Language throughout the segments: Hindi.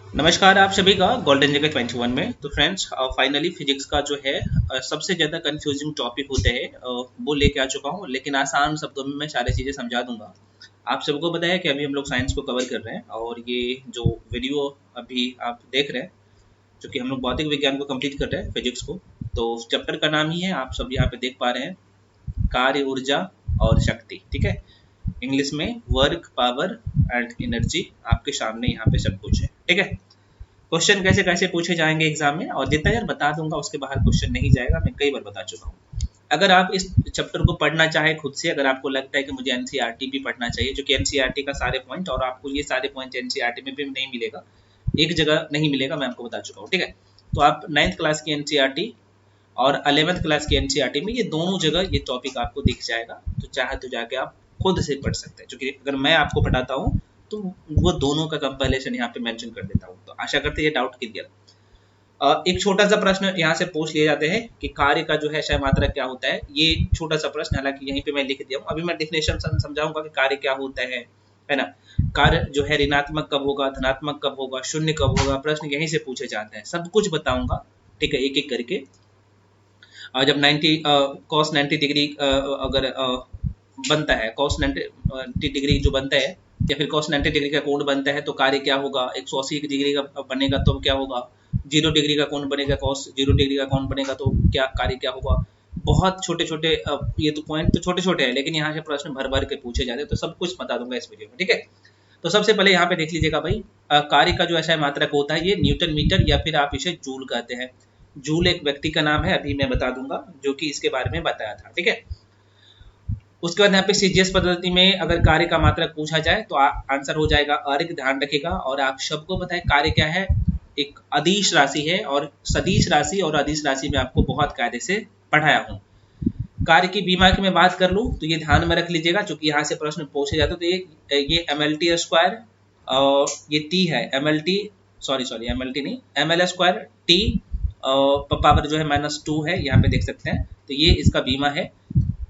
नमस्कार आप सभी का गोल्डन जगत 21 में। तो फ्रेंड्स फाइनली फिजिक्स का जो है सबसे ज़्यादा कंफ्यूजिंग टॉपिक होते हैं वो लेके आ चुका हूँ, लेकिन आसान शब्दों में मैं सारी चीज़ें समझा दूंगा। आप सबको पता है कि अभी हम लोग साइंस को कवर कर रहे हैं और ये जो वीडियो अभी आप देख रहे हैं, जो कि हम लोग भौतिक विज्ञान को कंप्लीट कर रहे हैं फिजिक्स को। तो चैप्टर का नाम ही है, आप सब यहाँ पे देख पा रहे हैं, कार्य, ऊर्जा और शक्ति। ठीक है, इंग्लिश में वर्क, पावर एंड एनर्जी। आपके सामने यहाँ पे सब कुछ है। ठीक है, क्वेश्चन कैसे कैसे पूछे जाएंगे एग्जाम में, और जितना यार बता दूंगा उसके बाहर क्वेश्चन नहीं जाएगा, मैं कई बार बता चुका हूँ। अगर आप इस चैप्टर को पढ़ना चाहे खुद से, अगर आपको लगता है कि मुझे एनसीईआरटी भी पढ़ना चाहिए, जो कि एनसीईआरटी का सारे पॉइंट, और आपको ये सारे पॉइंट एनसीईआरटी में भी नहीं मिलेगा, एक जगह नहीं मिलेगा, मैं आपको बता चुका हूँ। ठीक है, तो आप 9th क्लास की एनसीईआरटी और 11th क्लास की एनसीईआरटी में ये दोनों जगह ये टॉपिक आपको दिख जाएगा। तो चाहे तो जाके आप खुद से पढ़ सकते हैं, क्योंकि अगर मैं आपको पढ़ाता हूँ तो वो दोनों का कंपैरिजन यहाँ पे मेंशन कर देता हूँ। तो आशा करते हैं ये डाउट क्लियर। एक छोटा सा प्रश्न यहाँ से पूछ लिए जाते हैं कि कार्य का जो है क्षय मात्रा क्या होता है। ये छोटा सा प्रश्न हालांकि यहीं पे मैं लिख दिया हूँ, अभी मैं डेफिनेशन समझाऊंगा कि कार्य क्या होता है ना। कार्य जो है ऋणात्मक कब होगा, धनात्मक कब होगा, शून्य कब होगा, प्रश्न यहीं से पूछे जाते हैं, सब कुछ बताऊंगा। ठीक है, एक एक करके। जब 90 cos 90 डिग्री अगर बनता है, cos 90 डिग्री जो बनता है, या फिर cos 90 डिग्री का कोण बनता है, तो कार्य क्या होगा। 180 डिग्री का बनेगा तो क्या होगा, 0 डिग्री का कोण बनेगा, cos 0 डिग्री का कोण बनेगा तो क्या कार्य क्या होगा। बहुत छोटे छोटे ये तो पॉइंट तो छोटे छोटे हैं, लेकिन यहाँ से प्रश्न भर भर के पूछे जाते हैं, तो सब कुछ बता दूंगा इस वीडियो में। ठीक है, तो सबसे पहले यहाँ पे देख लीजिएगा भाई, कार्य का जो ऐसा मात्रक होता है ये न्यूटन मीटर या फिर आप इसे जूल कहते हैं। जूल एक व्यक्ति का नाम है, अभी मैं बता दूंगा, जो कि इसके बारे में बताया था। ठीक है, उसके बाद यहाँ पे सीजीएस पद्धति में अगर कार्य का मात्रक पूछा जाए तो आंसर हो जाएगा अर्ग। ध्यान रखिएगा, और आप सबको पता है कार्य क्या है, एक अदिश राशि है, और सदिश राशि और अदिश राशि में आपको बहुत कायदे से पढ़ाया हूँ। कार्य की बीमा की मैं बात कर लूँ तो ये ध्यान में रख लीजिएगा, क्योंकि यहाँ से प्रश्न पूछे जाते तो ये MLT स्क्वायर, ये टी है MLT, सॉरी MLT नहीं, ML स्क्वायर टी पावर जो है -2 है, यहाँ पे देख सकते हैं, तो ये इसका बीमा है।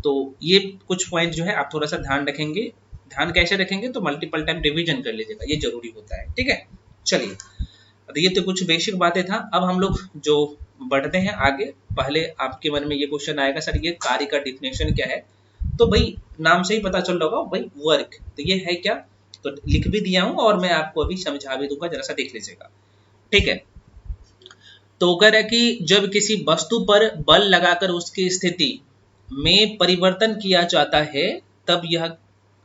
तो ये कुछ पॉइंट जो है आप थोड़ा सा ध्यान रखेंगे। ध्यान कैसे रखेंगे, तो मल्टीपल टाइम रिवीजन कर लीजिएगा, ये जरूरी होता है। ठीक है, चलिए, तो ये तो कुछ बेसिक बातें था। अब हम लोग जो बढ़ते हैं आगे, पहले आपके मन में ये क्वेश्चन आएगा, सर ये कार्य का डिफिनेशन क्या है। तो भाई नाम से ही पता चल रहा होगा भाई, वर्क, तो ये है क्या, तो लिख भी दिया हूँ और मैं आपको अभी समझा भी दूंगा, जरा सा देख लीजिएगा। ठीक है, तो कह रहा है कि जब किसी वस्तु पर बल लगाकर उसकी स्थिति में परिवर्तन किया जाता है, तब यह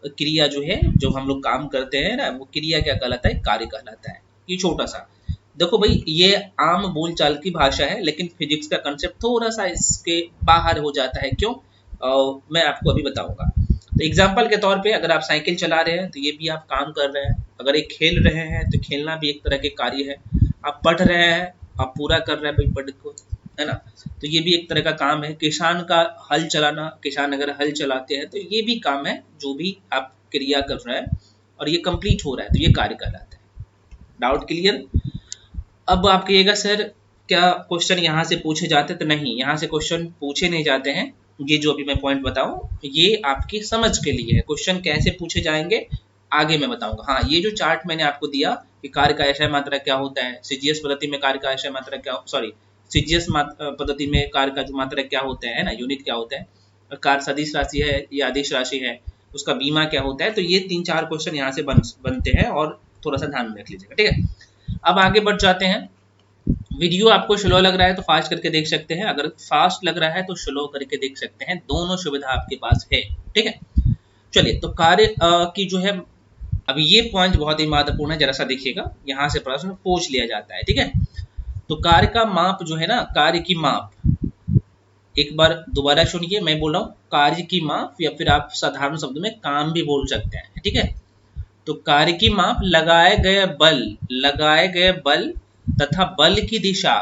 क्रिया जो है, जो हम लोग काम करते हैं ना, वो क्रिया क्या कहलाता है, कार्य कहलाता है। ये छोटा सा देखो भाई, ये आम बोलचाल की भाषा है, लेकिन फिजिक्स का कंसेप्ट थोड़ा सा इसके बाहर हो जाता है। क्यों, मैं आपको अभी बताऊंगा। तो एग्जाम्पल के तौर पे, अगर आप साइकिल चला रहे हैं तो ये भी आप काम कर रहे हैं। अगर एक खेल रहे हैं तो खेलना भी एक तरह के कार्य है। आप पढ़ रहे हैं, आप पूरा कर रहे हैं भाई पढ़ को, है ना, तो ये भी एक तरह का काम है। किसान का हल चलाना, किसान अगर हल चलाते हैं तो ये भी काम है, जो भी आप क्रिया कर रहे हैं और ये कंप्लीट हो रहा है, तो ये कार्य कहलाता है। Doubt clear. अब आप कहिएगा सर क्या क्वेश्चन यहाँ से पूछे जाते, तो नहीं, यहाँ से क्वेश्चन पूछे नहीं जाते हैं। ये जो अभी मैं पॉइंट बताऊं, ये आपकी समझ के लिए है। क्वेश्चन कैसे पूछे जाएंगे आगे मैं बताऊंगा। हाँ, ये जो चार्ट मैंने आपको दिया कि कार्य का ऐसा मात्रा क्या होता है, सीजीएस पद्धति में कार्य का ऐसा मात्रा क्या, सॉरी सीजीएस पद्धति में कार्य का जो मात्रा क्या होता है ना, यूनिट क्या होता है, कार्य सदिश राशि है या आदिश राशि है, उसका बीमा क्या होता है। तो ये 3-4 क्वेश्चन यहाँ से बनते हैं, और थोड़ा सा ध्यान में रख लीजिएगा। ठीक है, अब आगे बढ़ जाते हैं। वीडियो आपको स्लो लग रहा है तो फास्ट करके देख सकते हैं, अगर फास्ट लग रहा है तो स्लो करके देख सकते हैं, दोनों सुविधा आपके पास है। ठीक है, चलिए, तो कार्य की जो है, अभी ये पॉइंट बहुत ही महत्वपूर्ण है, जरा सा देखिएगा, यहाँ से प्रश्न पूछ लिया जाता है। ठीक है, तो कार्य का माप जो है ना, कार्य की माप, एक बार दोबारा सुनिए, मैं बोल रहा हूँ कार्य की माप, या फिर आप साधारण शब्द में काम भी बोल सकते हैं। ठीक है, तो कार्य की माप लगाए गए बल तथा बल की दिशा,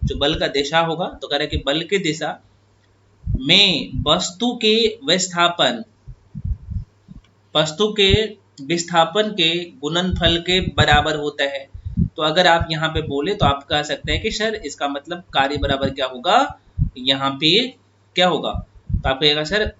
जो बल का दिशा होगा, तो कह रहे कि बल की दिशा में वस्तु के विस्थापन के गुणनफल के बराबर होता है। तो अगर आप यहाँ पे बोले तो आप कह सकते हैं कि सर इसका मतलब कार्य बराबर क्या होगा, यहाँ पे क्या होगा, तो आप कहेगा सर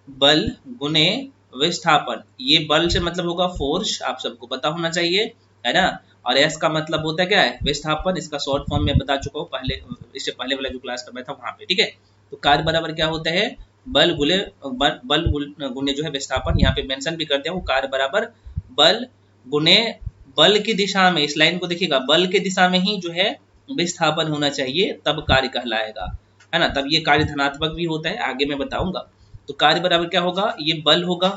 बल गुने विस्थापन। ये बल से मतलब होगा फोर्स, आप सबको पता होना चाहिए, है ना, और एस का मतलब होता है क्या है, विस्थापन। इसका शॉर्ट फॉर्म में बता चुका हूँ पहले, इससे पहले वाला जो क्लास करवाया था वहां पे, ठीक है। तो कार्य बराबर क्या होता है, बल गुले बल गुने जो है विस्थापन। यहाँ पे मेंशन भी कर दिया हूँ, कार्य बराबर बल गुने बल की दिशा में, इस लाइन को देखिएगा, बल की दिशा में ही जो है विस्थापन होना चाहिए, तब कार्य कहलाएगा, है ना। तब ये कार्य धनात्मक भी होता है, आगे मैं बताऊंगा। तो कार्य बराबर क्या होगा, ये बल होगा।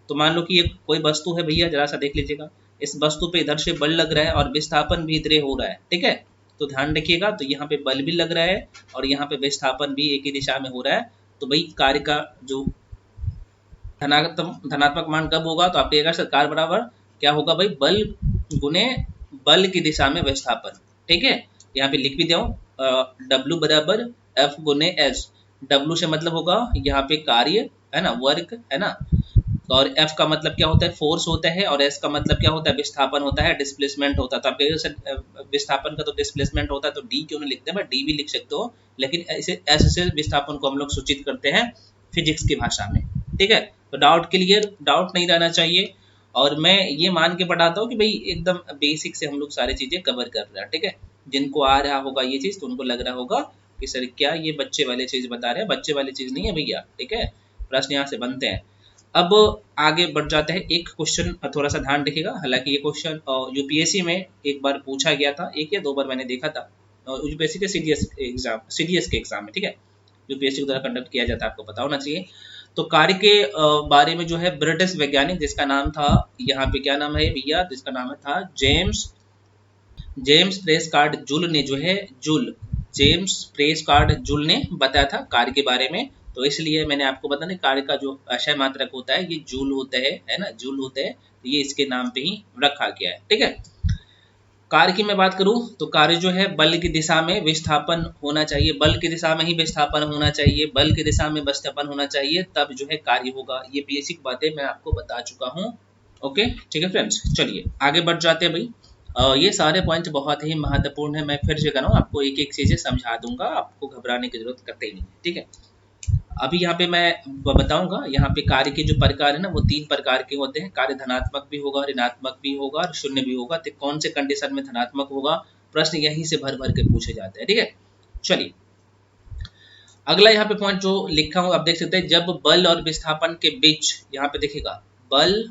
तो मान लो कि ये कोई वस्तु है भैया, जरा सा देख लीजिएगा, इस वस्तु पे इधर से बल लग रहा है और विस्थापन भी इधर हो रहा है, ठीक है। तो ध्यान रखिएगा, तो यहाँ पे बल भी लग रहा है और यहाँ पे विस्थापन भी एक ही दिशा में हो रहा है। तो भाई कार्य का जो धनात्मक मान कब होगा, तो आप कहिएगा कार्य बराबर क्या होगा भाई, बल गुने बल की दिशा में विस्थापन, ठीक है। यहाँ पे लिख भी दो, W बराबर F गुने S। W से मतलब होगा यहाँ पे कार्य, है ना, वर्क, है ना। और F का मतलब क्या होता है, फोर्स होता है, और S का मतलब क्या होता है, विस्थापन होता है, डिस्प्लेसमेंट होता है। तो आप कहिए सर विस्थापन का तो डिस्प्लेसमेंट होता है, तो D क्यों नहीं लिखते हैं, D भी लिख सकते हो, लेकिन इसे S से विस्थापन को हम लोग सूचित करते हैं फिजिक्स की भाषा में, ठीक है। तो डाउट क्लियर, डाउट नहीं रहना चाहिए। और मैं ये मान के पढ़ाता हूँ कि भाई एकदम बेसिक से हम लोग सारी चीजें कवर कर रहे हैं, ठीक है। जिनको आ रहा होगा ये चीज, तो उनको लग रहा होगा कि सर क्या ये बच्चे वाले चीज बता रहे हैं, बच्चे वाली चीज नहीं है भैया, ठीक है। प्रश्न यहाँ से बनते हैं। अब आगे बढ़ जाते हैं, एक क्वेश्चन थोड़ा सा ध्यान रखिएगा, हालांकि ये क्वेश्चन यूपीएससी में एक बार पूछा गया था, एक या दो बार मैंने देखा था, यूपीएससी के सीडीएस के एग्जाम में, ठीक है। यूपीएससी के द्वारा कंडक्ट किया जाता है, आपको पता होना चाहिए। तो कार्य के बारे में जो है ब्रिटिश वैज्ञानिक, जिसका नाम था, यहाँ पे क्या नाम है भैया, जिसका नाम था जेम्स प्रेसकार्ट जूल ने जो है, जेम्स प्रेसकार्ट जूल ने बताया था कार्य के बारे में। तो इसलिए मैंने आपको बताया कार्य का जो अक्षय मात्रक होता है ये जूल होता है ना, जूल होता है। तो ये इसके नाम पे ही रखा गया है, ठीक है। कार्य की मैं बात करूं तो कार्य जो है बल की दिशा में विस्थापन होना चाहिए, बल की दिशा में ही विस्थापन होना चाहिए, बल की दिशा में विस्थापन होना चाहिए, तब जो है कार्य होगा। ये बेसिक बातें मैं आपको बता चुका हूं, ओके, ठीक है फ्रेंड्स। चलिए आगे बढ़ जाते हैं भाई। ये सारे पॉइंट बहुत ही महत्वपूर्ण है, मैं फिर से कह रहा हूँ, आपको एक एक चीजें समझा दूंगा, आपको घबराने की जरूरत करते ही नहीं, ठीक है। अभी यहाँ पे मैं बताऊंगा, यहाँ पे कार्य के जो प्रकार है ना, वो 3 प्रकार के होते हैं। कार्य धनात्मक भी होगा, ऋणात्मक भी होगा और शून्य भी होगा। तो कौन से कंडीशन में धनात्मक होगा, प्रश्न यहीं से भर भर के पूछे जाते हैं, ठीक है। चलिए अगला यहाँ पे पॉइंट जो लिखा हूँ आप देख सकते हैं, जब बल और विस्थापन के बीच, यहाँ पे देखिएगा, बल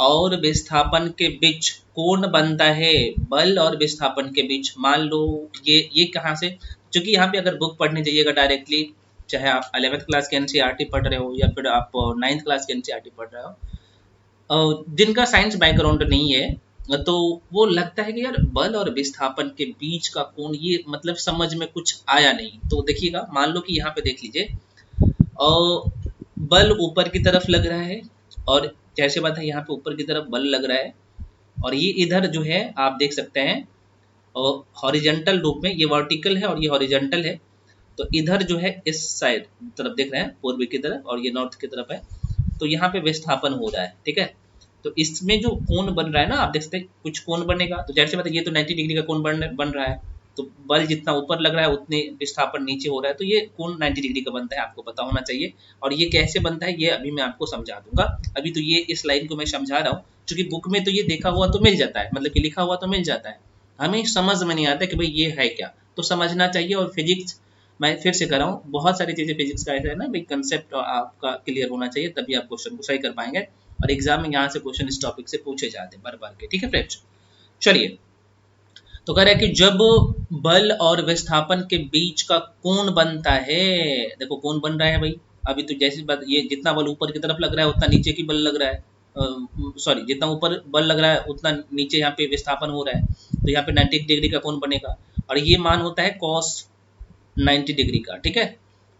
और विस्थापन के बीच कोण बनता है, बल और विस्थापन के बीच। मान लो ये कहाँ से, क्योंकि यहाँ पे अगर बुक पढ़ने जाइएगा डायरेक्टली, चाहे आप 11th क्लास के एनसीईआरटी पढ़ रहे हो या फिर आप 9th क्लास के एनसीईआरटी पढ़ रहे हो, जिनका साइंस बैकग्राउंड नहीं है, तो वो लगता है कि यार बल और विस्थापन के बीच का कोण, ये मतलब समझ में कुछ आया नहीं। तो देखिएगा, मान लो कि यहाँ पे देख लीजिए, बल ऊपर की तरफ लग रहा है, और जैसे बात है यहाँ पे ऊपर की तरफ बल लग रहा है, और ये इधर जो है आप देख सकते हैं हॉरिजेंटल रूप में, ये वर्टिकल है और ये हॉरिजेंटल है। तो इधर जो है इस साइड तरफ देख रहे हैं, पूर्वी की तरफ, और ये नॉर्थ की तरफ है। तो यहाँ पे विस्थापन हो रहा है, ठीक है। तो इसमें जो कोण बन रहा है ना, आप देख सकते हैं कुछ कोण बनेगा, तो जैसे बात है ये तो 90 डिग्री का कोण बन रहा है। तो बल जितना ऊपर लग रहा है उतने विस्थापन नीचे हो रहा है, तो ये कोण 90 डिग्री का बनता है, आपको पता होना चाहिए। और ये कैसे बनता है ये अभी मैं आपको समझा दूंगा। अभी तो ये इस लाइन को मैं समझा रहा हूँ, क्योंकि बुक में तो ये देखा हुआ तो मिल जाता है, मतलब कि लिखा हुआ तो मिल जाता है, हमें समझ में नहीं आता कि भाई ये है क्या, तो समझना चाहिए। और फिजिक्स मैं फिर से कर रहा हूँ, बहुत सारी चीजें फिजिक्स का ऐसा है ना भाई, कंसेप्ट आपका क्लियर होना चाहिए, तभी आप क्वेश्चन को सही कर पाएंगे। और एग्जाम में यहाँ से क्वेश्चन इस टॉपिक से पूछे जाते हैं बार बार के, ठीक है फ्रेंड्स। चलिए, तो कह रहा है कि जब बल और विस्थापन के बीच का कोण बनता है, देखो कोण बन रहा है भाई। अभी तो जैसी बात, ये जितना बल ऊपर की तरफ लग रहा है उतना नीचे की बल लग रहा है, सॉरी जितना ऊपर बल लग रहा है उतना नीचे यहाँ पे विस्थापन हो रहा है। तो यहाँ पे 90 डिग्री का कोण बनेगा, और ये मान होता है cos 90 डिग्री का, ठीक है।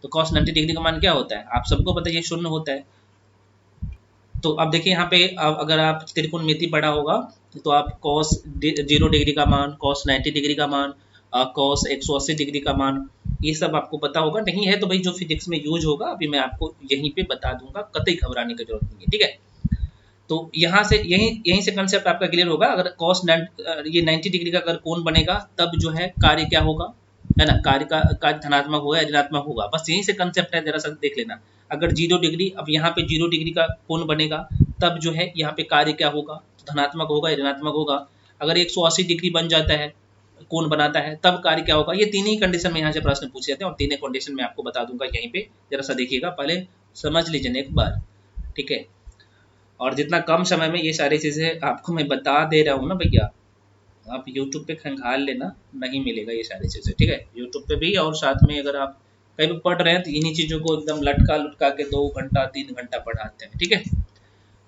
तो cos 90 डिग्री का मान क्या होता है, आप सबको पता है, ये शून्य होता है। तो अब देखिए यहाँ पे, अगर आप त्रिकोणमिति पढ़ा होगा तो आप cos 0 डिग्री का मान, cos 90 डिग्री का मान, cos 180 डिग्री का मान, ये सब आपको पता होगा। नहीं है तो भाई जो फिजिक्स में यूज होगा अभी मैं आपको यहीं पे बता दूंगा, कतई घबराने की जरूरत नहीं है, ठीक है। तो यहाँ से यहीं से कंसेप्ट आपका क्लियर होगा। अगर cos ये 90 डिग्री का अगर कोण बनेगा, तब जो है कार्य क्या होगा, है ना, कार्य धनात्मक होगा या ऋणात्मक होगा, बस यहीं से कंसेप्ट है, जरा सा देख लेना। अगर 0 डिग्री, अब यहाँ पे 0 डिग्री का कोण बनेगा, तब जो है यहाँ पे कार्य क्या होगा, धनात्मक होगा या ऋणात्मक होगा। अगर 180 डिग्री बन जाता है, कोण बनाता है, तब कार्य क्या होगा। ये तीन ही कंडीशन में यहाँ से प्रश्न पूछे जाते हैं और तीनों कंडीशन में आपको बता दूंगा यहीं पे, जरा सा देखिएगा, पहले समझ लीजिए एक बार, ठीक है। और जितना कम समय में ये सारी चीजें आपको मैं बता दे रहा हूँ ना भैया, आप YouTube पे खंगाल लेना, नहीं मिलेगा ये सारी चीजें, ठीक है। YouTube पे भी, और साथ में अगर आप कहीं भी पढ़ रहे हैं तो इन्हीं चीजों को एकदम लटका लुटका के 2 घंटा 3 घंटा पढ़ाते हैं, ठीक है।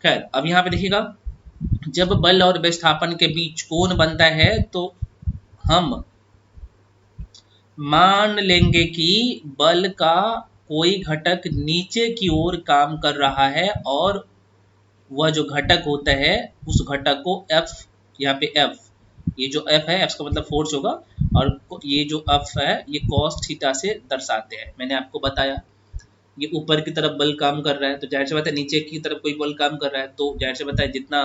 खैर, अब यहाँ पे देखिएगा, जब बल और विस्थापन के बीच कोण बनता है तो हम मान लेंगे कि बल का कोई घटक नीचे की ओर काम कर रहा है और वह जो घटक होता है उस घटक को F, यहाँ पे F, ये जो F है, F का मतलब फोर्स होगा, और ये जो F है ये cos थीटा से दर्शाते हैं। मैंने आपको बताया ये ऊपर की तरफ बल काम कर रहा है तो जाहिर सी बात है नीचे की तरफ कोई बल काम कर रहा है, तो जाहिर सी बात है जितना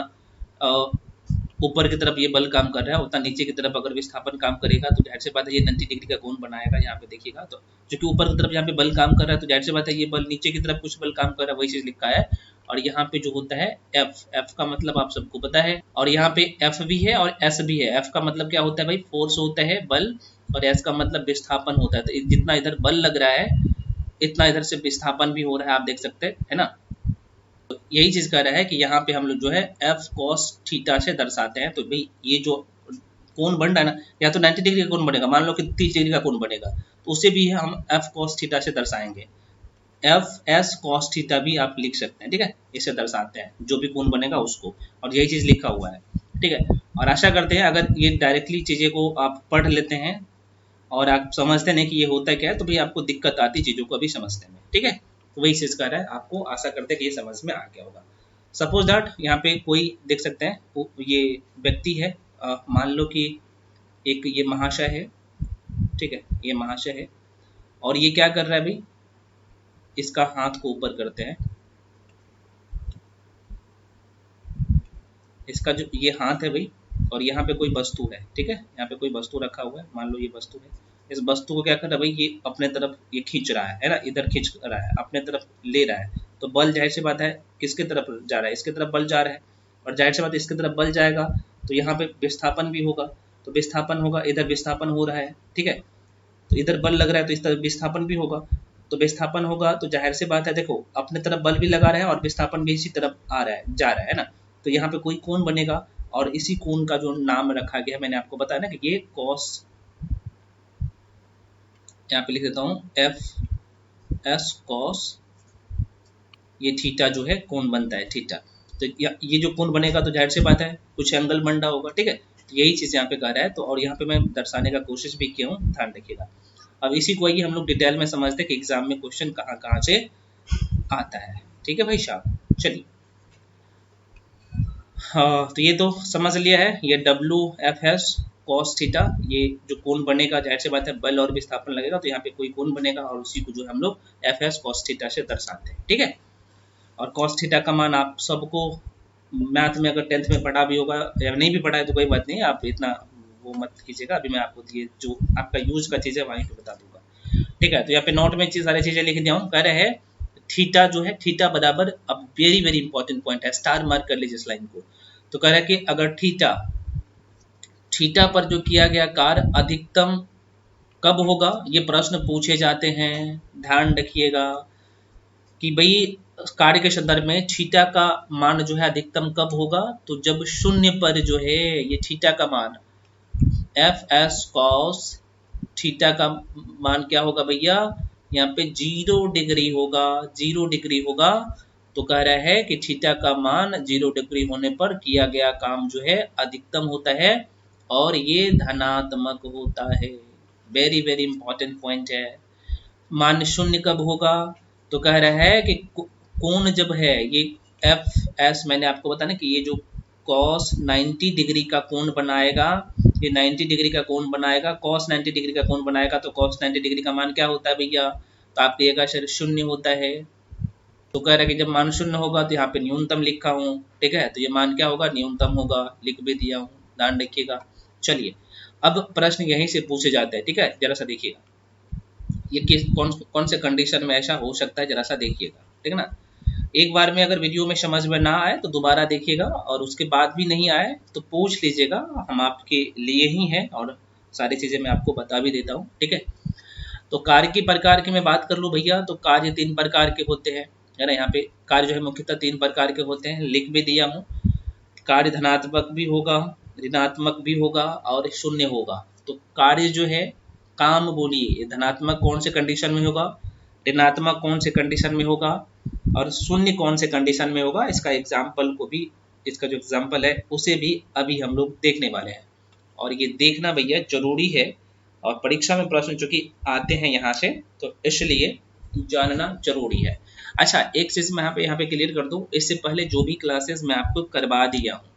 ऊपर की तरफ ये बल काम कर रहा है उतना नीचे की तरफ अगर विस्थापन काम करेगा तो जाहिर सी बात है ये 90 डिग्री का कोण बनाएगा। यहाँ पे देखिएगा, तो क्योंकि ऊपर की तरफ यहाँ पे बल काम कर रहा है तो जाहिर सी बात है ये बल नीचे की तरफ कुछ बल काम कर रहा है, वही चीज लिखा है। और यहाँ पे जो होता है F का मतलब आप सबको पता है, और यहाँ पे F भी है और S भी है। F का मतलब क्या होता है भाई, फोर्स होता है, बल, और S का मतलब विस्थापन होता है। तो जितना इधर बल लग रहा है इतना इधर से विस्थापन भी हो रहा है, आप देख सकते हैं, है ना। तो यही चीज कह रहा है कि यहाँ पे हम लोग जो है F cos थीटा से दर्शाते हैं। तो भाई ये जो कोण बन रहा है ना, या तो 90 डिग्री का कोण बनेगा, मान लो कि 30 डिग्री का कोण बनेगा, तो उसे भी हम F cos थीटा से दर्शाएंगे। F S cos थीटा भी आप लिख सकते हैं, ठीक है, इसे दर्शाते हैं जो भी कोण बनेगा उसको, और यही चीज लिखा हुआ है, ठीक है। और आशा करते हैं अगर ये डायरेक्टली चीजें को आप पढ़ लेते हैं और आप समझते नहीं कि ये होता क्या है, तो भाई आपको दिक्कत आती चीजों को अभी समझने में, ठीक है। तो वही चीज कर रहा है, आपको आशा करते हैं कि ये समझ में आ गया होगा। सपोज दैट यहाँ पे कोई देख सकते हैं, ये व्यक्ति है, मान लो कि एक ये महाशय है, ठीक है, ये महाशय है, और ये क्या कर रहा है भाई, इसका हाथ को ऊपर करते हैं, इसका जो ये हाथ है भाई, और यहाँ पे कोई वस्तु है, ठीक है, यहाँ पे कोई वस्तु रखा हुआ है, मान लो ये वस्तु है। इस वस्तु को क्या कर रहा है भाई, ये अपने तरफ ये खींच रहा है ना, इधर खींच रहा है, अपने तरफ ले रहा है। तो बल जाहिर सी बात है किसके तरफ जा रहा है, इसके तरफ बल जा रहा है, और जाहिर सी बात है इसके तरफ बल जाएगा तो यहाँ पे विस्थापन भी होगा, तो विस्थापन होगा, इधर विस्थापन हो रहा है, ठीक है। तो इधर बल लग रहा है तो इस तरफ विस्थापन भी होगा, तो विस्थापन होगा तो जाहिर सी बात है, देखो अपने तरफ बल भी लगा रहा है और विस्थापन भी इसी तरफ आ रहा है, जा रहा है ना। तो यहाँ पे कोई कोण बनेगा, और इसी कोण का जो नाम रखा गया है, मैंने आपको बताया ना कि ये कॉस, यहाँ पे लिख देता हूँ एफ एस कॉस, ये थीटा जो है कोण बनता है, थीटा। तो ये जो कोण बनेगा तो जाहिर सी बात है कुछ एंगल बन रहा होगा, ठीक है। तो यही चीज यहाँ पे कह रहा है, तो और यहाँ पे मैं दर्शाने का कोशिश भी किया हूँ, ध्यान रखिएगा। अब इसी को आइए हम लोग डिटेल में समझते हैं कि एग्जाम में क्वेश्चन कहाँ कहाँ से आता है, ठीक है भाई साहब। चलिए, हाँ, तो ये तो समझ लिया है, ये WFS cos थीटा, ये जो कोण बनेगा जाहिर सी बात है बल और विस्थापन लगेगा तो यहाँ पे कोई कोण बनेगा, और उसी को जो हम लोग FS cos थीटा से दर्शाते हैं, ठीक है। और cos थीटा का मान आप सबको मैथ में अगर 10th में पढ़ा भी होगा या नहीं भी पढ़ा है तो कोई बात नहीं, आप इतना वो मत कीजिएगा, अभी मैं आपको ये जो आपका यूज का चीज़ है वहीं पे बता दूंगा, ठीक है। तो यहाँ पे नोट में सारी चीज़ें लिख दिया हूँ, कह रहे हैं थीटा जो है, थीटा बराबर, अब वेरी वेरी इंपॉर्टेंट पॉइंट है, स्टार मार्क कर लीजिए इस लाइन को। तो कह रहा है कि अगर थीटा पर जो किया गया कार्य अधिकतम कब होगा, ये प्रश्न पूछे जाते हैं, ध्यान रखिएगा कि भाई कार्य के संदर्भ में थीटा का मान जो है अधिकतम कब होगा, तो जब शून्य पर जो है ये थीटा का मान FS cos थीटा का मान क्या होगा भैया, यहाँ पे 0 डिग्री होगा, 0 डिग्री होगा। तो कह रहा है कि थीटा का मान 0 डिग्री होने पर किया गया काम जो है अधिकतम होता है और ये धनात्मक होता है। वेरी वेरी इंपॉर्टेंट पॉइंट है। मान शून्य कब होगा, तो कह रहा है कि कोण जब है ये FS, मैंने आपको बताया कि ये जो cos 90 डिग्री का कोण बनाएगा, ये 90 डिग्री का कोण बनाएगा, cos 90 डिग्री का कोण बनाएगा, तो cos 90 डिग्री का मान क्या होता है भैया, तो आप कहिएगा सर शून्य होता है। तो कह रहा है कि जब मान शून्य होगा तो यहाँ पे न्यूनतम लिखा हूँ, ठीक है, तो ये मान क्या होगा, न्यूनतम होगा, लिख भी दिया हूँ, ध्यान रखिएगा। चलिए, अब प्रश्न यहीं से पूछे जाते हैं, ठीक है, जरा सा देखिएगा ये किस कौन से कंडीशन में ऐसा हो सकता है, जरा सा देखिएगा, ठीक है ना। एक बार में अगर वीडियो में समझ में ना आए तो दोबारा देखिएगा, और उसके बाद भी नहीं आए तो पूछ लीजिएगा, हम आपके लिए ही हैं और सारी चीज़ें मैं आपको बता भी देता हूँ, ठीक है। तो कार्य की प्रकार की मैं बात कर लूँ भैया, तो कार्य 3 प्रकार के होते हैं, है ना। यहाँ पे कार्य जो है मुख्यतः 3 प्रकार के होते हैं, लिख भी दिया हूँ। कार्य धनात्मक भी होगा, ऋणात्मक भी होगा और शून्य होगा। तो कार्य जो है, काम बोलिए, धनात्मक कौन से कंडीशन में होगा, ऋणात्मक कौन से कंडीशन में होगा और शून्य कौन से कंडीशन में होगा। इसका एग्जाम्पल को भी, इसका जो एग्जाम्पल है उसे भी अभी हम लोग देखने वाले हैं, और ये देखना भैया जरूरी है, और परीक्षा में प्रश्न चूंकि आते हैं यहाँ से, तो इसलिए जानना जरूरी है। अच्छा, एक चीज मैं यहाँ पे क्लियर कर दूं, इससे पहले जो भी क्लासेस मैं आपको करवा दिया हूँ,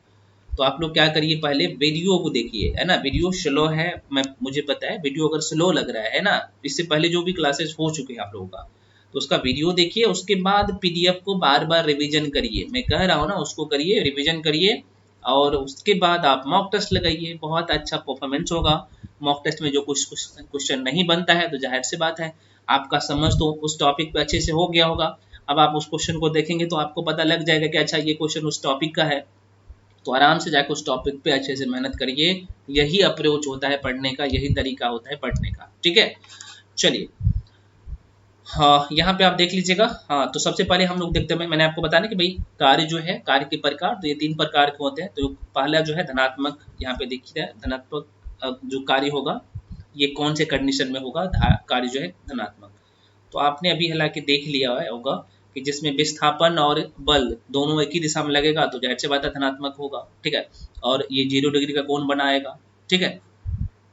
तो आप लोग क्या करिए, पहले वीडियो को देखिए, है ना। वीडियो स्लो है, मुझे पता है, वीडियो अगर स्लो लग रहा है ना, इससे पहले जो भी क्लासेस हो चुके हैं आप लोगों का, तो उसका वीडियो देखिए, उसके बाद पीडीएफ को बार बार रिवीजन करिए। मैं कह रहा हूँ ना, उसको करिए, रिवीजन करिए, और उसके बाद आप मॉक टेस्ट लगाइए, बहुत अच्छा परफॉर्मेंस होगा। मॉक टेस्ट में जो कुछ क्वेश्चन नहीं बनता है तो जाहिर सी बात है आपका समझ तो उस टॉपिक पे अच्छे से हो गया होगा। अब आप उस क्वेश्चन को देखेंगे तो आपको पता लग जाएगा कि अच्छा ये क्वेश्चन उस टॉपिक का है, तो आराम से जाकर उस टॉपिक पे अच्छे से मेहनत करिए। यही अप्रोच होता है पढ़ने का, यही तरीका होता है पढ़ने का, ठीक है। चलिए, हाँ, यहाँ पे आप देख लीजिएगा। हाँ, तो सबसे पहले हम लोग देखते हैं, मैंने आपको बताया कि भाई कार्य जो है, कार्य के प्रकार, तो ये 3 प्रकार के होते हैं। तो पहला जो है धनात्मक, यहाँ पे देखिए धनात्मक जो कार्य होगा, ये कौन से कंडीशन में होगा, कार्य जो है धनात्मक। तो आपने अभी हालांकि देख लिया होगा कि जिसमें विस्थापन और बल दोनों एक ही दिशा में लगेगा तो जाहिर सी बात है धनात्मक होगा, ठीक है। और ये 0 डिग्री का कोण बनाएगा, ठीक है।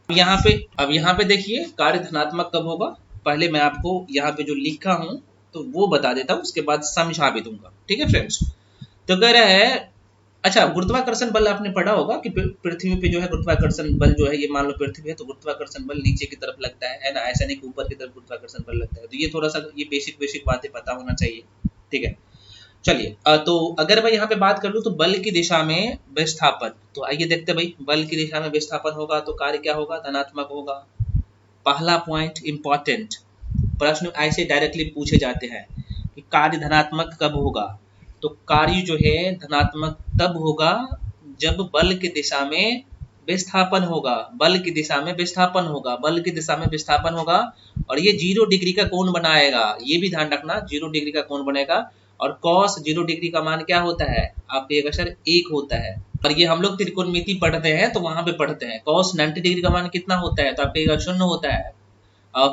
अब यहाँ पे देखिए कार्य धनात्मक कब होगा। पहले मैं आपको यहाँ पे जो लिखा हूं तो वो बता देता हूँ, उसके बाद समझा भी दूंगा, ठीक है फ्रेंड्स। तो कह रहा है, अच्छा, गुरुत्वाकर्षण बल आपने पढ़ा होगा कि पृथ्वी पे जो है गुरुत्वाकर्षण बल जो है, ये मान लो पृथ्वी है तो गुरुत्वाकर्षण बल नीचे की तरफ लगता है ना, ऐसा नहीं कि ऊपर की तरफ गुरुत्वाकर्षण बल लगता है। तो ये थोड़ा सा ये बेसिक बातें पता होना चाहिए, ठीक है। चलिए, तो अगर मैं यहाँ पे बात कर लूँ तो बल की दिशा में विस्थापन, तो आइए देखते भाई, बल की दिशा में विस्थापन होगा तो कार्य क्या होगा, धनात्मक होगा। पहला पॉइंट इंपॉर्टेंट, प्रश्न ऐसे डायरेक्टली पूछे जाते हैं कि कार्य धनात्मक कब होगा। तो कार्य जो है धनात्मक तब होगा जब बल की दिशा में विस्थापन होगा, बल की दिशा में विस्थापन होगा, बल की दिशा में विस्थापन होगा, और ये 0 डिग्री का कोण बनाएगा। ये भी ध्यान रखना, 0 डिग्री का कोण बनेगा। और cos 0 डिग्री का मान क्या होता है, आप कहिएगा सर 1 होता है। और ये हम लोग त्रिकोणमिति पढ़ते हैं तो वहां पे पढ़ते हैं cos 90 डिग्री का मान कितना होता है, तो आप कहिएगा 0 होता है।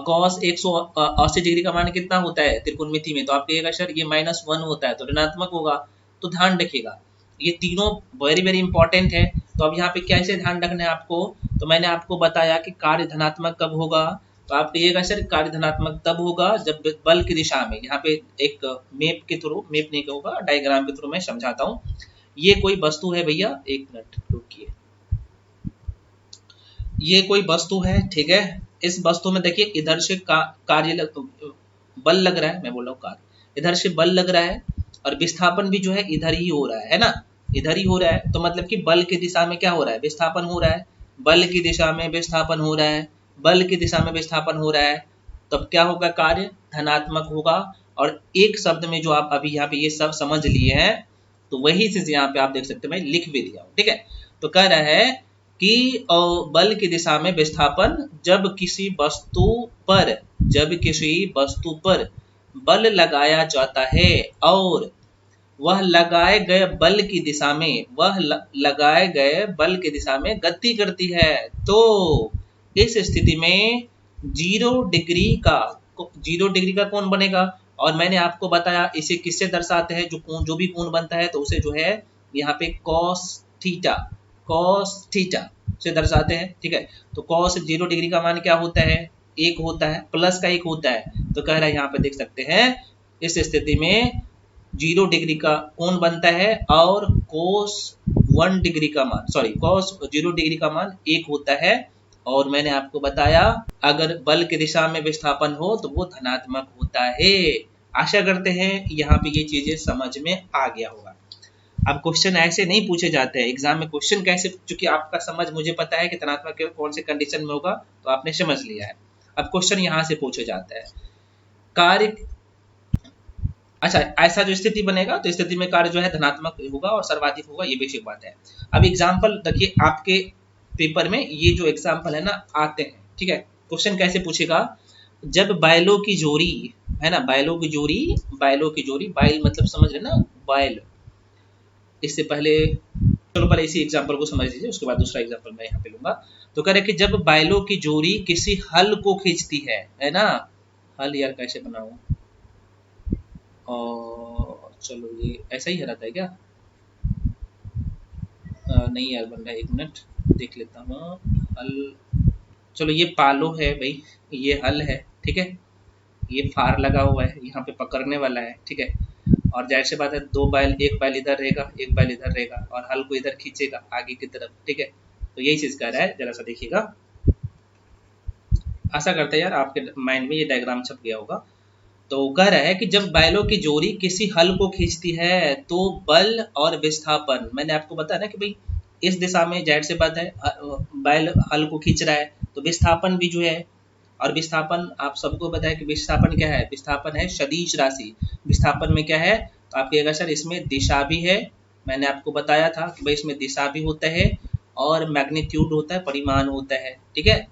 cos 180 डिग्री का मान कितना होता है त्रिकोणमिति में, तो आप कहिएगा सर ये -1 होता है, तो ऋणात्मक होगा। तो ध्यान रखिएगा, ये तीनों वेरी वेरी इंपॉर्टेंट है। तो अब यहाँ पे कैसे ध्यान रखना है आपको, तो मैंने आपको बताया कि कार्य धनात्मक कब होगा, तो आप कहिएगा सर कार्य धनात्मक तब होगा जब बल की दिशा में, यहाँ पे एक मैप के थ्रू, मैप नहीं कहूँगा, डायग्राम के थ्रू मैं समझाता हूँ। ये कोई वस्तु है भैया, एक मिनट रुकिए, ये कोई वस्तु है, ठीक है। इस वस्तु में देखिए इधर से बल लग रहा है, मैं बोल रहा हूँ कार्य, इधर से बल लग रहा है, और विस्थापन भी जो है इधर ही हो रहा है ना, इधर ही हो रहा है। तो मतलब कि बल की दिशा में क्या हो रहा है, विस्थापन हो रहा है, बल की दिशा में विस्थापन हो रहा है, बल की दिशा में विस्थापन हो रहा है, तब क्या होगा, कार्य धनात्मक होगा। और एक शब्द में जो आप अभी यहाँ पे ये सब समझ लिए हैं, तो वही चीज यहाँ पे आप देख सकते हैं, मैं लिख भी दिया हूँ, ठीक है। तो कह रहा है कि बल की दिशा में विस्थापन जब किसी वस्तु पर बल लगाया जाता है और वह लगाए गए बल की दिशा में गति करती है, तो इस स्थिति में 0 डिग्री का कोण बनेगा। और मैंने आपको बताया इसे किससे दर्शाते हैं, जो भी कोण बनता है तो उसे जो है यहाँ पे cos थीटा से दर्शाते हैं, ठीक है। तो cos 0 डिग्री का मान क्या होता है, 1 होता है, प्लस का 1 होता है। तो कह रहा है यहाँ पे देख सकते हैं, इस स्थिति में 0 डिग्री का कोण बनता है और cos 0 डिग्री का मान 1 होता है। और मैंने आपको बताया अगर बल की दिशा में विस्थापन हो तो वो धनात्मक होता है। आशा करते हैं यहाँ पे ये चीजें समझ में आ गया होगा। अब क्वेश्चन ऐसे नहीं पूछे जाते हैं एग्जाम में, क्वेश्चन कैसे, चूंकि आपका समझ मुझे पता है कि धनात्मक कौन से कंडीशन में होगा, तो आपने समझ लिया है। अब क्वेश्चन यहाँ से पूछे जाता है, कार्य अच्छा, ऐसा जो स्थिति बनेगा तो स्थिति में कार्य जो है धनात्मक होगा और सर्वाधिक होगा, ये बेसिक बात है। अब एग्जाम्पल देखिए आपके पेपर में ये जो एग्जाम्पल है ना आते हैं, ठीक है। क्वेश्चन कैसे पूछेगा, जब बैलों की जोड़ी है ना, बैलों की जोड़ी, बैलों की जोड़ी, बैल मतलब समझ रहे ना, बैल। इससे पहले चलो पहले इसी एग्जाम्पल को समझ लीजिए, उसके बाद दूसरा एग्जाम्पल मैं यहाँ पे लूंगा। तो कह रहे कि जब बैलों की जोड़ी किसी हल को खींचती है ना, हल यार कैसे बनाऊं, और चलो ये ऐसा ही रहता है क्या, नहीं यार बन रहा है, एक मिनट देख लेता हूँ। हल, चलो ये पालो है भाई, ये हल है, ठीक है, ये फार लगा हुआ है, यहाँ पे पकड़ने वाला है, ठीक है। और जाहिर सी बात है दो बैल, एक बैल इधर रहेगा, एक बैल इधर रहेगा, और हल को इधर खींचेगा आगे की तरफ, ठीक है। तो यही चीज कह रहा है, जरा सा देखिएगा। आशा करते हैं यार आपके माइंड में ये डायग्राम छप गया होगा। तो कह रहा है कि जब बैलों की जोड़ी किसी हल को खींचती है तो बल और विस्थापन, मैंने आपको बताया ना कि भाई इस दिशा में जाहिर सी बात है बैल हल को खींच रहा है, तो विस्थापन भी जो है, और विस्थापन आप सबको पता है कि विस्थापन क्या है, विस्थापन है सदिश राशि। विस्थापन में क्या है, तो आप कहिएगा सर इसमें दिशा भी है, मैंने आपको बताया था कि भाई इसमें दिशा भी होता है और मैग्नीट्यूड होता है, परिमाण होता है, ठीक है,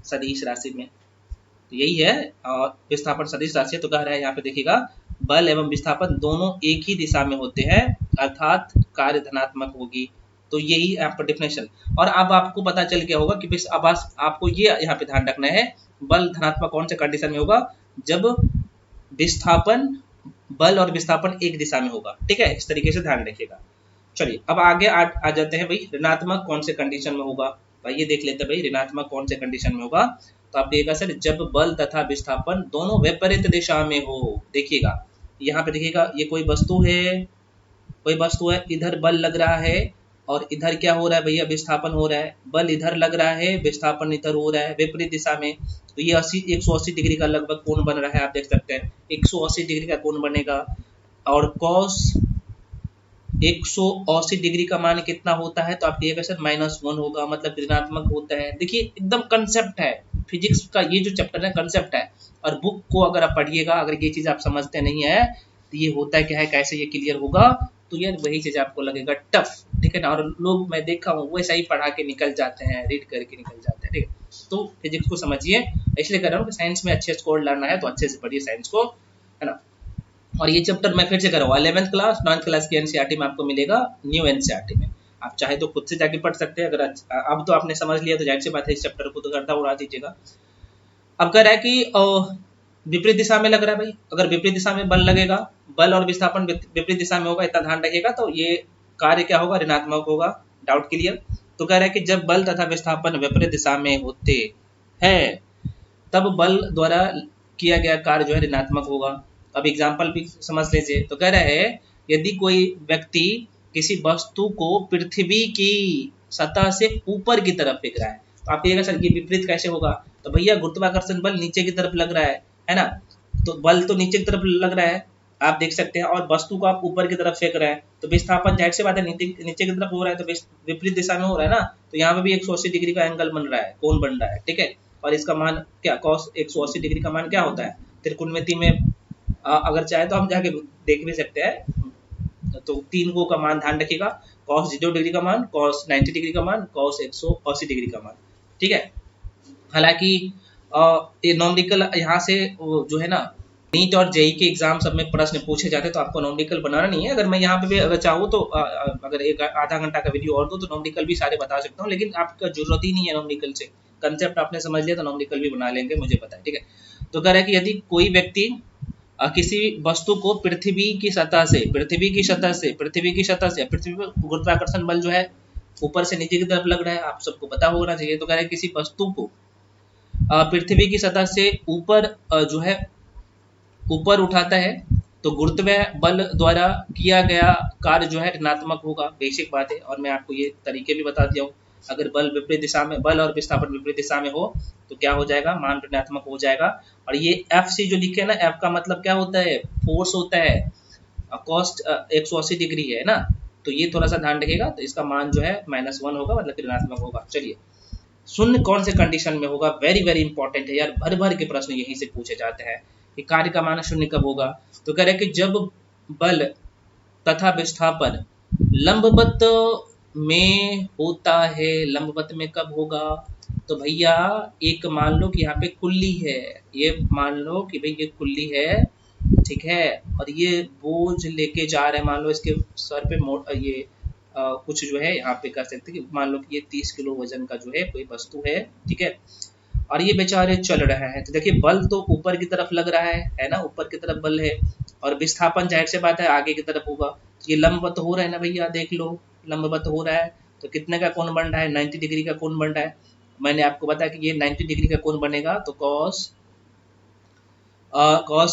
सदिश राशि में। तो यही है, और विस्थापन सदिश राशि। तो कह रहा है यहाँ पे देखिएगा, बल एवं विस्थापन दोनों एक ही दिशा में होते हैं, अर्थात कार्य धनात्मक होगी। तो यही आपका डिफिनेशन। और अब आपको पता चल गया होगा कि अब आपको ये यहाँ पे ध्यान रखना है, बल धनात्मक कौन से कंडीशन में होगा, जब विस्थापन, बल और विस्थापन एक दिशा में होगा, ठीक है, इस तरीके से ध्यान रखिएगा। चलिए अब आगे आ जाते हैं भाई, ऋणात्मक कौन से कंडीशन में होगा, भाई ये देख लेते हैं भाई ऋणात्मक कौन से कंडीशन में होगा। तो आप देखिएगा सर, जब बल तथा विस्थापन दोनों विपरीत दिशा में हो। देखिएगा यहाँ पे देखिएगा, ये कोई वस्तु है, कोई वस्तु है, इधर बल लग रहा है और इधर क्या हो रहा है भैया, विस्थापन हो रहा है, बल इधर लग रहा है, विस्थापन इधर हो रहा है, विपरीत दिशा में। तो ये 180 डिग्री का लगभग कोण बन रहा है, आप देख सकते हैं 180 डिग्री का कोण बनेगा। और कॉस 180 डिग्री का मान कितना होता है, तो आप कहिएगा सर -1 होगा, मतलब ऋणात्मक होता है। देखिए एकदम कंसेप्ट है फिजिक्स का, ये जो चैप्टर है कंसेप्ट है, और बुक को अगर आप पढ़िएगा, अगर ये चीज आप समझते नहीं है तो ये होता है क्या है, कैसे ये क्लियर होगा, तो यार वही चीज आपको लगेगा टफ, ठीक है ना। और लोग मैं देखा हूँ वैसा ही पढ़ा के निकल जाते हैं, रीड करके निकल जाते हैं, ठीक है। तो फिजिक्स को समझिए, इसलिए कह रहा हूँ कि साइंस में अच्छे स्कोर लाना है तो अच्छे से पढ़िए साइंस को, है ना। और ये चैप्टर मैं फिर से कर रहा हूँ, 11th क्लास 9th क्लास की एनसीईआरटी में आपको मिलेगा, न्यू एनसीईआरटी में। आप चाहे तो खुद से जाके पढ़ सकते हैं, अगर अब तो आपने समझ लिया तो जाहिर सी बात है इस चैप्टर को तो करता उड़ा दीजिएगा। अब कह रहा है कि विपरीत दिशा में लग रहा है भाई, अगर विपरीत दिशा में बल लगेगा, बल और विस्थापन विपरीत दिशा में होगा, इतना ध्यान रखिएगा, तो ये कार्य क्या होगा, ऋणात्मक होगा। Doubt clear. तो कह रहा है कि जब बल तथा विस्थापन विपरीत दिशा में होते हैं तब बल द्वारा किया गया कार्य जो है ऋणात्मक होगा। अब एग्जाम्पल भी समझ लीजिए। तो कह रहा है यदि कोई व्यक्ति किसी वस्तु को पृथ्वी की सतह से ऊपर की तरफ फेंक रहा है, तो आप कहिएगा सर ये विपरीत कैसे होगा, तो भैया गुरुत्वाकर्षण बल नीचे की तरफ लग रहा है ना, तो बल तो नीचे की तरफ लग रहा है, आप देख सकते हैं, और वस्तु को आप ऊपर की तरफ फेंक रहे हैं, तो विस्थापन जाहिर सी बात है नीचे की तरफ हो रहा है, तो विपरीत दिशा में हो रहा है ना, तो यहाँ पे भी 180 डिग्री का एंगल बन रहा है, कोण बन रहा है, ठीक है। और इसका मान क्या, cos 180 डिग्री का मान क्या होता है, त्रिकोणमिति में अगर चाहे तो हम जाके देख भी सकते हैं। तो 3 को का मान ध्यान रखिएगा, cos 0 डिग्री का मान, cos 90 डिग्री का मान, cos 180 डिग्री का मान, ठीक है। हालांकि ये नॉमिकल यहाँ से जो है ना, नीट और जेई के एग्जाम सब में प्रश्न पूछे जाते हैं, तो आपको नॉमिकल बनाना नहीं है। अगर मैं यहाँ पे भी अगर चाहूँ तो अगर एक आधा घंटा का वीडियो और दो तो नॉमिकल भी सारे बता सकता हूँ, लेकिन आपका जरूरत ही नहीं है नॉमिकल से, कंसेप्ट आपने समझ लिया तो नॉमिकल भी बना लेंगे, मुझे पता है, ठीक है। तो कह रहा है कि यदि कोई व्यक्ति किसी वस्तु को पृथ्वी की सतह से पृथ्वी पर गुरुत्वाकर्षण बल जो है ऊपर से नीचे की तरफ लग रहा है, आप सबको पता होना चाहिए। तो कह रहा है किसी वस्तु को पृथ्वी की सतह से ऊपर जो है ऊपर उठाता है, तो गुरुत्व बल द्वारा किया गया कार्य जो है ऋणात्मक होगा, बेसिक बात है। और मैं आपको ये तरीके भी बता दिया हूँ, अगर बल विपरीत दिशा में, बल और विस्थापन विपरीत दिशा में हो तो क्या हो जाएगा, मान ऋणात्मक हो जाएगा। और ये एफ सी जो लिखे ना, एफ का मतलब क्या होता है, फोर्स होता है, कॉस्ट 180 डिग्री है ना, तो ये थोड़ा सा ध्यान रखिएगा। तो इसका मान जो है -1 होगा, मतलब ऋणात्मक होगा। चलिए शून्य कौन से कंडीशन में होगा, वेरी वेरी इंपॉर्टेंट है यार, भर भर के प्रश्न यहीं से पूछे जाते हैं। कि कार्य का मान शून्य कब होगा। तो कह रहे कि जब बल तथा विस्थापन लंबवत में होता है। लंबवत में कब होगा? तो भैया एक मान लो कि यहाँ पे कुल्ली है, ये मान लो कि भाई ये कुल्ली है, ठीक है, और ये बोझ लेके जा रहे हैं, मान लो इसके सर पे ये कुछ जो है यहाँ पे कह सकते हैं कि मान लो कि ये 30 किलो वजन का जो है कोई वस्तु है, ठीक है, और ये बेचारे चल रहे हैं। तो देखिए बल तो ऊपर की तरफ लग रहा है ना, ऊपर की तरफ बल है, और विस्थापन जाहिर से बात है आगे की तरफ होगा। ये लंबवत हो रहा है ना भैया, देख लो लंबवत हो रहा है, तो कितने का कोण बन रहा है? 90 डिग्री का कोण बन रहा है। मैंने आपको बताया कि ये 90 डिग्री का कोण बनेगा, तो cos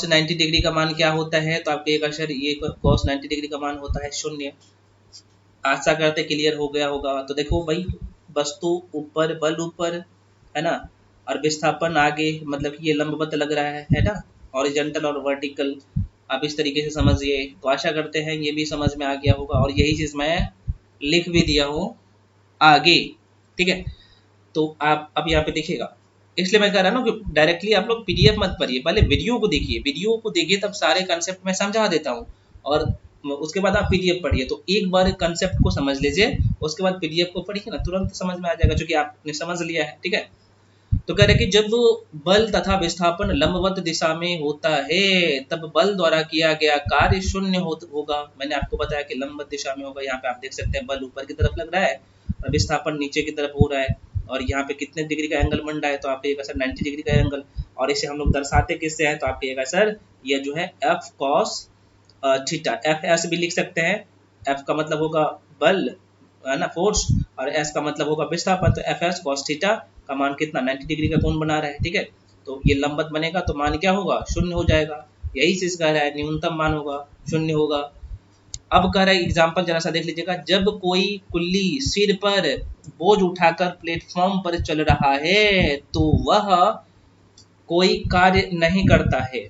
90 डिग्री का मान क्या होता है? तो आपके एक अक्षर ये cos 90 डिग्री का मान होता है 0। आशा करते क्लियर हो गया होगा। तो देखो भाई वस्तु ऊपर, बल ऊपर है ना, और विस्थापन आगे, मतलब कि ये लंबवत लग रहा है ना, हॉरिजॉन्टल और वर्टिकल। आप इस तरीके से समझिए। तो आशा करते हैं ये भी समझ में आ गया होगा, और यही चीज मैं लिख भी दिया हूँ आगे, ठीक है। तो आप अब यहाँ पे देखिएगा, इसलिए मैं कह रहा हूँ कि डायरेक्टली आप लोग पीडीएफ मत पढ़िए, पहले वीडियो को देखिए, वीडियो को देखिए तब सारे कंसेप्ट मैं समझा देता हूँ, और उसके बाद आप पीडीएफ पढ़िए। तो एक बार कंसेप्ट को समझ लीजिए, उसके बाद पीडीएफ को पढ़िए ना, तुरंत समझ में आ जाएगा, जो कि आपने समझ लिया है, ठीक है। तो कह रहे कि जब बल तथा विस्थापन लंबवत दिशा में होता है तब बल द्वारा किया गया कार्य शून्य होगा। मैंने आपको बताया कि लंबवत दिशा में होगा। यहाँ पे आप देख सकते हैं बल ऊपर की तरफ लग रहा है और विस्थापन नीचे की तरफ हो रहा है, और यहाँ पे कितने डिग्री का एंगल बन रहा है? तो आपके सर 90 डिग्री का एंगल, और इसे हम लोग दर्शाते किससे हैं? तो आपके सर ये जो है F cos theta, F S भी लिख सकते हैं। एफ का मतलब होगा बल है ना, फोर्स, और एस का मतलब होगा विस्थापन। तो एफ एस कॉस थीटा का मान कितना? 90 डिग्री का कोण बना रहा है, ठीक है। तो ये लंबवत बनेगा तो मान क्या होगा? शून्य हो जाएगा। यही चीज कह रहा है, न्यूनतम मान होगा शून्य होगा। अब कह रहा है एग्जाम्पल जरा सा देख लीजिएगा, जब कोई कुल्ली सिर पर बोझ उठाकर प्लेटफॉर्म पर चल रहा है तो वह कोई कार्य नहीं करता है।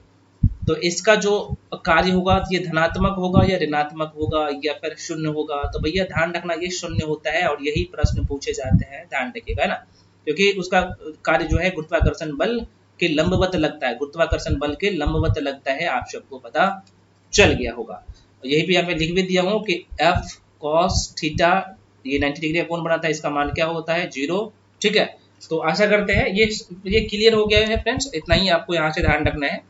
तो इसका जो कार्य होगा ये धनात्मक होगा या ऋणात्मक होगा या फिर शून्य होगा? तो भैया ध्यान रखना ये शून्य होता है, और यही प्रश्न पूछे जाते हैं, ध्यान रखिएगा ना, क्योंकि उसका कार्य जो है गुरुत्वाकर्षण बल के लंबवत लगता है, गुरुत्वाकर्षण बल के लंबवत लगता है। आप सबको पता चल गया होगा। यही भी मैं लिख भी दिया हूँ कि एफ कॉस थीटा ये 90 डिग्री का कोण बनाता है, इसका मान क्या होता है? 0, ठीक है। तो आशा करते हैं ये क्लियर हो गया है फ्रेंड्स, इतना ही आपको यहाँ से ध्यान रखना है।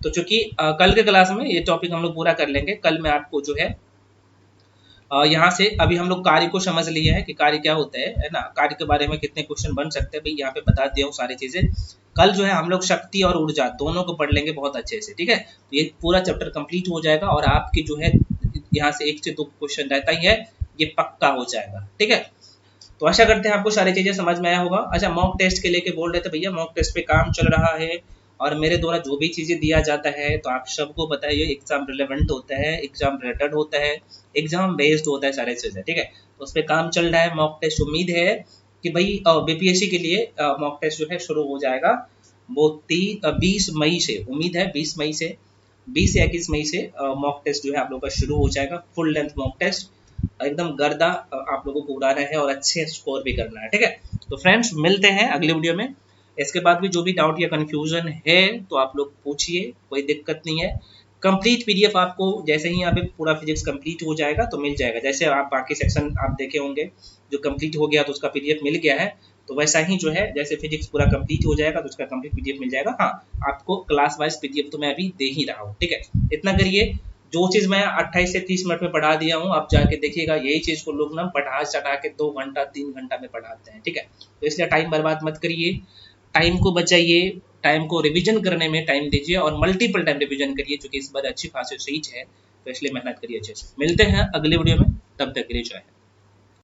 तो चूंकि कल के क्लास में ये टॉपिक हम लोग पूरा कर लेंगे, कल मैं आपको जो है यहाँ से अभी हम लोग कार्य को समझ लिए हैं कि कार्य क्या होता है ना, कार्य के बारे में कितने क्वेश्चन बन सकते हैं भाई यहाँ पे बता दिया हूँ सारी चीजें। कल जो है हम लोग शक्ति और ऊर्जा दोनों को पढ़ लेंगे बहुत अच्छे से, ठीक है। तो ये पूरा चैप्टर कंप्लीट हो जाएगा, और आपकी जो है यहाँ से 1 से 2 क्वेश्चन रहता ही है, ये पक्का हो जाएगा, ठीक है। तो आशा करते हैं आपको सारी चीजें समझ में आया होगा। अच्छा, मॉक टेस्ट के लेके बोल रहे थे भैया, मॉक टेस्ट पे काम चल रहा है, और मेरे द्वारा जो भी चीजें दिया जाता है तो आप सबको पता है ये एग्जाम रिलेवेंट होता है, एग्जाम रिलेटेड होता है, एग्जाम बेस्ड होता है सारे चीजें, ठीक है। तो उस पर काम चल रहा है, मॉक टेस्ट उम्मीद है कि भाई बीपीएससी के लिए मॉक टेस्ट जो है शुरू हो जाएगा वो 20 मई से, उम्मीद है 20 मई से 20 से 21 मई से मॉक टेस्ट जो है आप लोग का शुरू हो जाएगा। फुल लेंथ मॉक टेस्ट एकदम गर्दा आप लोगों को उड़ाना है और अच्छे स्कोर भी करना है, ठीक है। तो फ्रेंड्स मिलते हैं अगले वीडियो में। इसके बाद भी जो भी डाउट या कंफ्यूजन है तो आप लोग पूछिए, कोई दिक्कत नहीं है। कंप्लीट पीडीएफ आपको जैसे ही यहाँ पे पूरा फिजिक्स कंप्लीट हो जाएगा तो मिल जाएगा। जैसे आप बाकी सेक्शन आप देखे होंगे जो कंप्लीट हो गया तो उसका पीडीएफ मिल गया है, तो वैसा ही जो है जैसे फिजिक्स पूरा कंप्लीट हो जाएगा तो उसका कंप्लीट पीडीएफ मिल जाएगा। हाँ, आपको क्लास वाइज पीडीएफ तो मैं अभी दे ही रहा हूँ, ठीक है। इतना करिए, जो चीज मैं 28 से 30 मिनट में पढ़ा दिया हूँ आप जाके देखिएगा, यही चीज को लोग ना पढ़ा चढ़ा के 2 घंटा 3 घंटा में पढ़ाते हैं, ठीक है। तो इसलिए टाइम बर्बाद मत करिए, टाइम को बचाइए, टाइम को रिवीजन करने में टाइम दीजिए, और मल्टीपल टाइम रिवीजन करिए, क्योंकि इस बार अच्छी खासी सीट है, तो इसलिए मेहनत करिए अच्छे से। मिलते हैं अगले वीडियो में, तब तक के लिए जय हिंद।